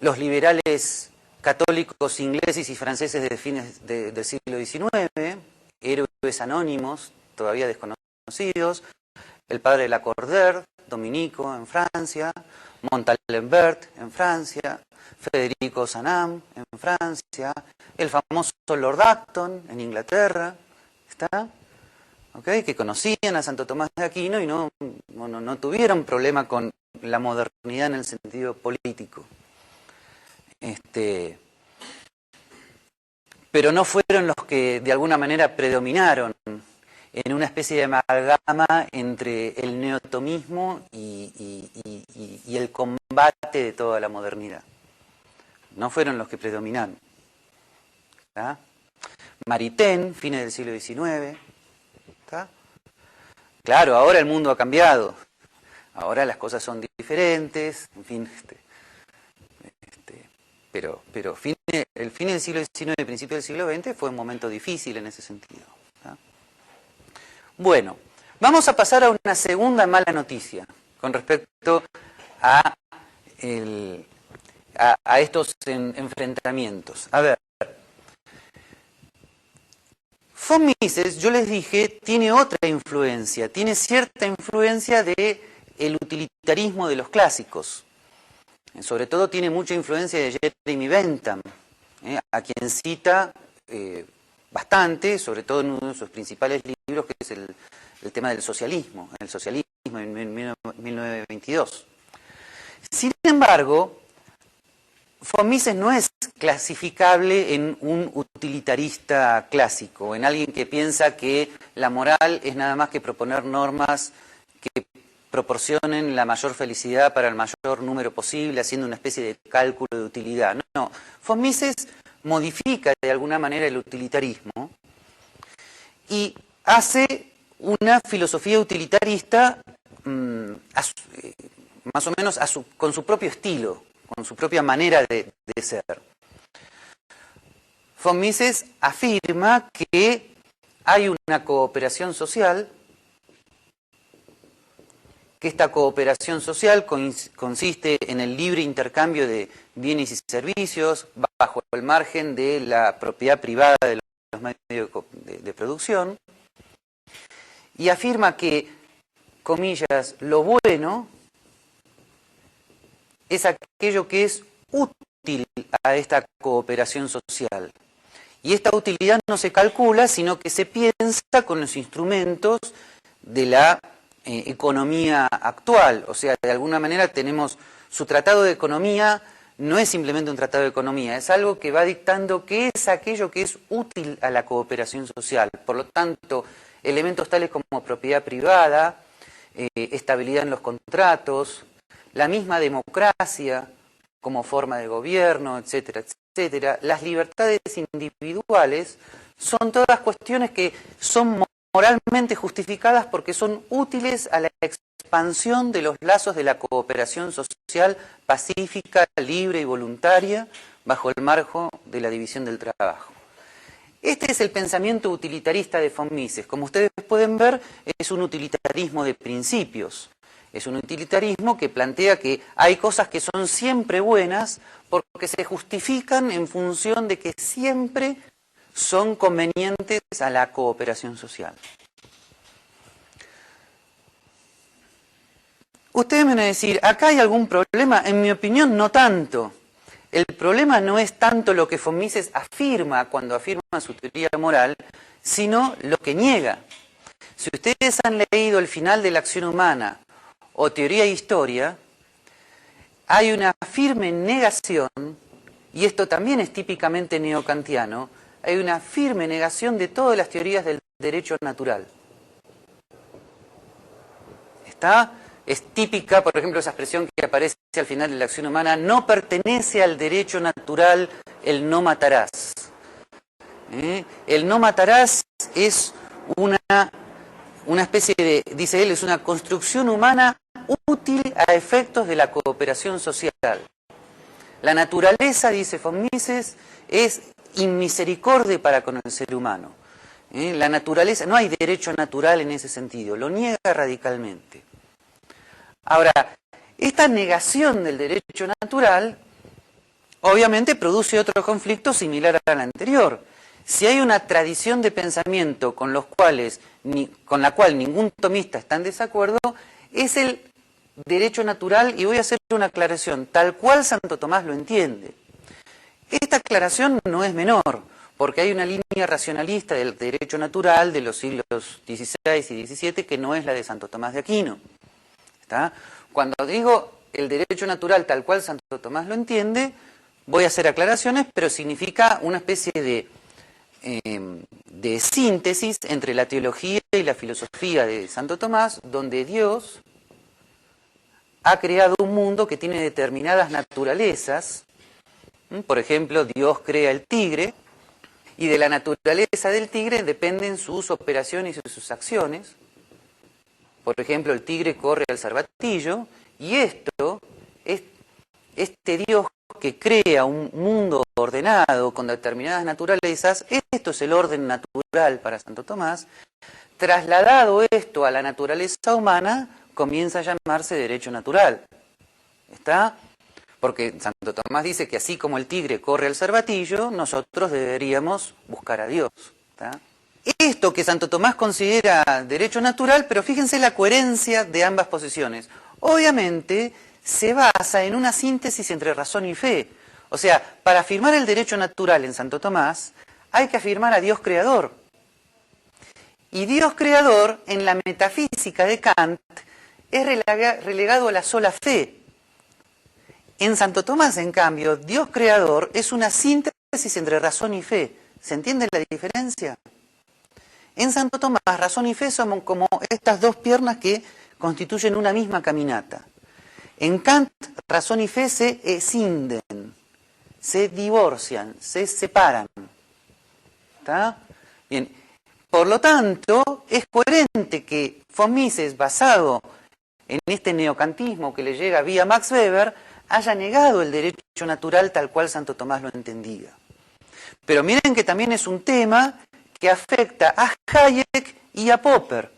los liberales católicos ingleses y franceses de fines del siglo XIX, héroes anónimos, todavía desconocidos, el padre de Lacordaire, Dominico en Francia, Montalembert en Francia, Federico Sanam en Francia, el famoso Lord Acton en Inglaterra, ¿está? ¿Okay? Que conocían a Santo Tomás de Aquino y no tuvieron problema con la modernidad en el sentido político. Pero no fueron los que de alguna manera predominaron en una especie de amalgama entre el neotomismo y el combate de toda la modernidad. No fueron los que predominaron. ¿Está? Maritain, fines del siglo XIX. ¿Está? Claro, ahora el mundo ha cambiado. Ahora las cosas son diferentes, en fin. Pero el fin del siglo XIX y principio del siglo XX fue un momento difícil en ese sentido. ¿Está? Bueno, vamos a pasar a una segunda mala noticia con respecto a estos enfrentamientos. A ver, von Mises, yo les dije, tiene otra influencia, tiene cierta influencia del utilitarismo de los clásicos. Sobre todo tiene mucha influencia de Jeremy Bentham, a quien cita bastante, sobre todo en uno de sus principales libros, que es el tema del socialismo, el socialismo en 1922. Sin embargo, von Mises no es clasificable en un utilitarista clásico, en alguien que piensa que la moral es nada más que proponer normas que proporcionen la mayor felicidad para el mayor número posible, haciendo una especie de cálculo de utilidad. No, von Mises modifica de alguna manera el utilitarismo y hace una filosofía utilitarista más o menos con su propio estilo, con su propia manera de ser. Von Mises afirma que hay una cooperación social, que esta cooperación social consiste en el libre intercambio de bienes y servicios bajo el margen de la propiedad privada de los medios de producción, y afirma que, comillas, lo bueno es aquello que es útil a esta cooperación social. Y esta utilidad no se calcula, sino que se piensa con los instrumentos de la economía actual. O sea, de alguna manera tenemos su tratado de economía, no es simplemente un tratado de economía, es algo que va dictando qué es aquello que es útil a la cooperación social. Por lo tanto, elementos tales como propiedad privada, estabilidad en los contratos, la misma democracia como forma de gobierno, etcétera, etcétera, las libertades individuales son todas cuestiones que son moralmente justificadas porque son útiles a la expansión de los lazos de la cooperación social pacífica, libre y voluntaria bajo el marco de la división del trabajo. Este es el pensamiento utilitarista de von Mises. Como ustedes pueden ver, es un utilitarismo de principios. Es un utilitarismo que plantea que hay cosas que son siempre buenas porque se justifican en función de que siempre son convenientes a la cooperación social. Ustedes me van a decir, ¿acá hay algún problema? En mi opinión, no tanto. El problema no es tanto lo que von Mises afirma cuando afirma su teoría moral, sino lo que niega. Si ustedes han leído El final de la acción humana o Teoría e Historia, hay una firme negación, y esto también es típicamente neokantiano, hay una firme negación de todas las teorías del derecho natural. Es típica, por ejemplo, esa expresión que aparece al final de la acción humana, no pertenece al derecho natural el no matarás. El no matarás es una especie de, dice él, es una construcción humana útil a efectos de la cooperación social. La naturaleza, dice von Mises, es inmisericordia para con el ser humano. La naturaleza, no hay derecho natural en ese sentido, lo niega radicalmente. Ahora, Esta negación del derecho natural obviamente produce otro conflicto similar al anterior. Si hay una tradición de pensamiento con la cual ningún tomista está en desacuerdo, es el derecho natural, y voy a hacer una aclaración, tal cual Santo Tomás lo entiende. Esta aclaración no es menor, porque hay una línea racionalista del derecho natural de los siglos XVI y XVII que no es la de Santo Tomás de Aquino. ¿Está? Cuando digo el derecho natural tal cual Santo Tomás lo entiende, voy a hacer aclaraciones, pero significa una especie de síntesis entre la teología y la filosofía de Santo Tomás, donde Dios ha creado un mundo que tiene determinadas naturalezas. Por ejemplo, Dios crea el tigre, y de la naturaleza del tigre dependen sus operaciones y sus acciones. Por ejemplo, el tigre corre al cervatillo, y este Dios que crea un mundo ordenado con determinadas naturalezas, esto es el orden natural para Santo Tomás. Trasladado esto a la naturaleza humana, comienza a llamarse derecho natural. ¿Está? Porque Santo Tomás dice que así como el tigre corre al cervatillo, nosotros deberíamos buscar a Dios. ¿Está? Esto que Santo Tomás considera derecho natural, pero fíjense la coherencia de ambas posiciones. Obviamente se basa en una síntesis entre razón y fe. O sea, para afirmar el derecho natural en Santo Tomás, hay que afirmar a Dios creador. Y Dios creador, en la metafísica de Kant, es relegado a la sola fe. En Santo Tomás, en cambio, Dios creador es una síntesis entre razón y fe. ¿Se entiende la diferencia? En Santo Tomás, razón y fe son como estas dos piernas que constituyen una misma caminata. En Kant, razón y fe se escinden, se divorcian, se separan. ¿Está? Bien. Por lo tanto, es coherente que von Mises, basado en este neocantismo que le llega vía Max Weber, haya negado el derecho natural tal cual Santo Tomás lo entendía. Pero miren que también es un tema que afecta a Hayek y a Popper,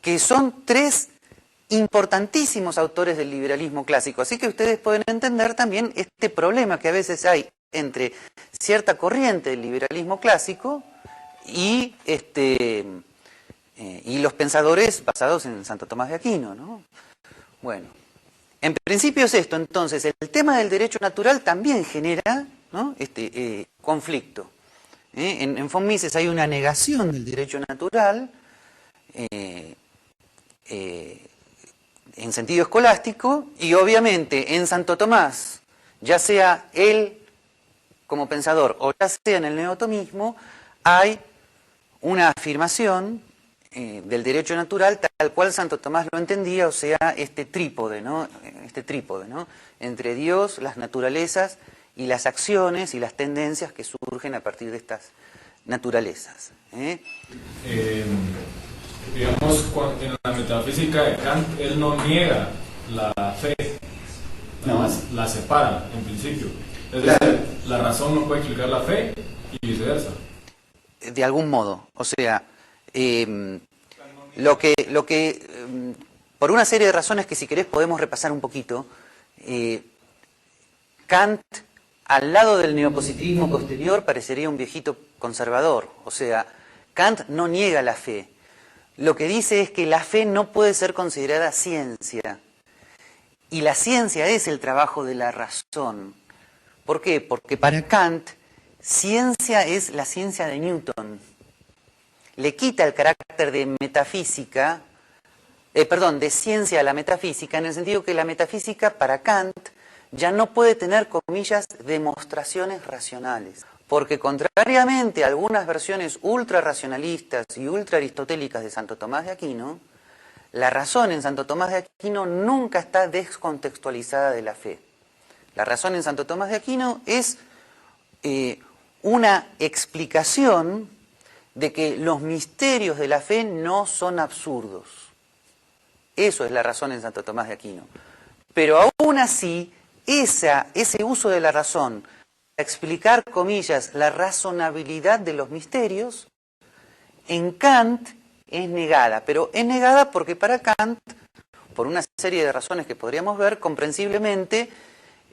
que son tres importantísimos autores del liberalismo clásico. Así que ustedes pueden entender también este problema que a veces hay entre cierta corriente del liberalismo clásico y los pensadores basados en Santo Tomás de Aquino, ¿no? Bueno, en principio es esto. Entonces, el tema del derecho natural también genera, ¿no?, conflicto. En von Mises hay una negación del derecho natural en sentido escolástico, y obviamente en Santo Tomás, ya sea él como pensador o ya sea en el neotomismo, hay una afirmación del derecho natural tal cual Santo Tomás lo entendía, o sea, este trípode, ¿no? Entre Dios, las naturalezas y las acciones y las tendencias que surgen a partir de estas naturalezas. Digamos, en la metafísica de Kant, él no niega la fe, nada más la separa en principio. Es decir, la razón no puede explicar la fe y viceversa. De algún modo, o sea, por una serie de razones que si querés podemos repasar un poquito, Kant, al lado del neopositivismo posterior, parecería un viejito conservador. O sea, Kant no niega la fe. Lo que dice es que la fe no puede ser considerada ciencia. Y la ciencia es el trabajo de la razón. ¿Por qué? Porque para Kant, ciencia es la ciencia de Newton. Le quita el carácter de metafísica, de ciencia a la metafísica, en el sentido que la metafísica para Kant ya no puede tener, comillas, demostraciones racionales. Porque contrariamente a algunas versiones ultra racionalistas y ultra aristotélicas de Santo Tomás de Aquino, la razón en Santo Tomás de Aquino nunca está descontextualizada de la fe. La razón en Santo Tomás de Aquino es una explicación de que los misterios de la fe no son absurdos. Eso es la razón en Santo Tomás de Aquino. Pero aún así, ese uso de la razón, explicar, comillas, la razonabilidad de los misterios, en Kant es negada. Pero es negada porque para Kant, por una serie de razones que podríamos ver, comprensiblemente